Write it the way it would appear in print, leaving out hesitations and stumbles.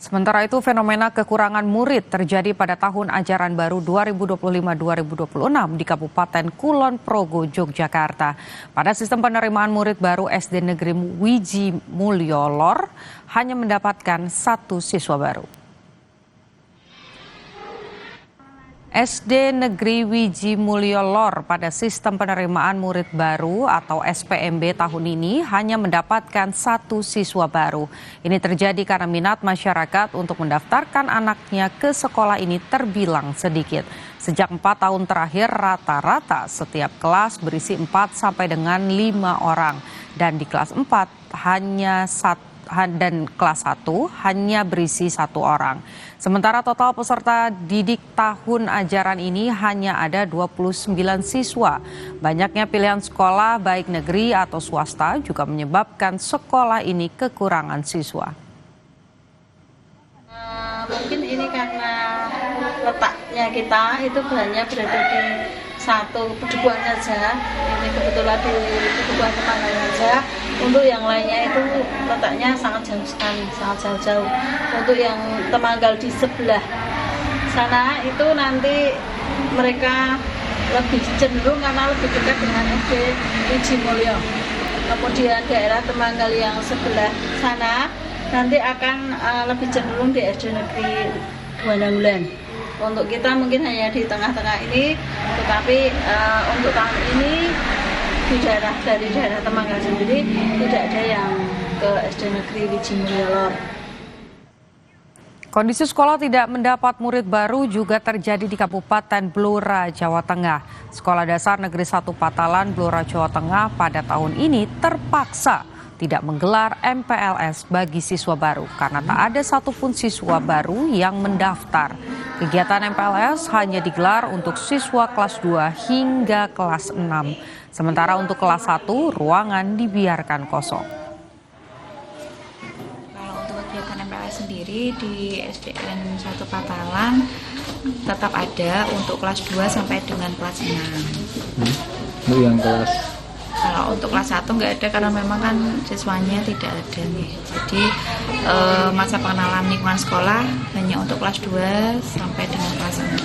Sementara itu, fenomena kekurangan murid terjadi pada tahun ajaran baru 2025-2026 di Kabupaten Kulon Progo, Yogyakarta. Pada sistem penerimaan murid baru SD Negeri Wiji Mulyo Lor hanya mendapatkan 1 siswa baru. SD Negeri Wiji Mulyo Lor pada sistem penerimaan murid baru atau SPMB tahun ini hanya mendapatkan 1 siswa baru. Ini terjadi karena minat masyarakat untuk mendaftarkan anaknya ke sekolah ini terbilang sedikit. Sejak 4 tahun terakhir rata-rata setiap kelas berisi 4 sampai dengan 5 orang dan di kelas 4 dan kelas 1 hanya berisi 1 orang. Sementara total peserta didik tahun ajaran ini hanya ada 29 siswa. Banyaknya pilihan sekolah baik negeri atau swasta juga menyebabkan sekolah ini kekurangan siswa. Mungkin ini karena letaknya kita itu banyak berada di satu Pedukuhan saja. Ini kebetulan di Pedukuhan Temanggal saja. Untuk yang lainnya itu letaknya sangat jauh sekali, sangat jauh-jauh. Untuk yang Temanggal di sebelah sana itu nanti mereka lebih cenderung karena lebih dekat dengan SD Wiji Mulyo. Kemudian daerah Temanggal yang sebelah sana nanti akan lebih cenderung di SD Negeri Duananggulan. Untuk kita mungkin hanya di tengah-tengah ini, tetapi untuk tahun ini dari daerah Temanggal sendiri tidak ada yang ke SD Negeri Wiji Mulyo Lor. Kondisi sekolah tidak mendapat murid baru juga terjadi di Kabupaten Blora, Jawa Tengah. Sekolah Dasar Negeri 1 Patalan, Blora, Jawa Tengah pada tahun ini terpaksa tidak menggelar MPLS bagi siswa baru karena tak ada satupun siswa baru yang mendaftar. Kegiatan MPLS hanya digelar untuk siswa kelas 2 hingga kelas 6. Sementara untuk kelas 1, ruangan dibiarkan kosong. Kalau untuk kegiatan MPLS sendiri di SDN 1 Patalan tetap ada untuk kelas 2 sampai dengan kelas 6. Untuk yang kelas? Kalau untuk kelas 1 nggak ada karena memang kan siswanya tidak ada nih. Jadi masa pengenalan lingkungan sekolah hanya untuk kelas 2 sampai dengan kelas 6.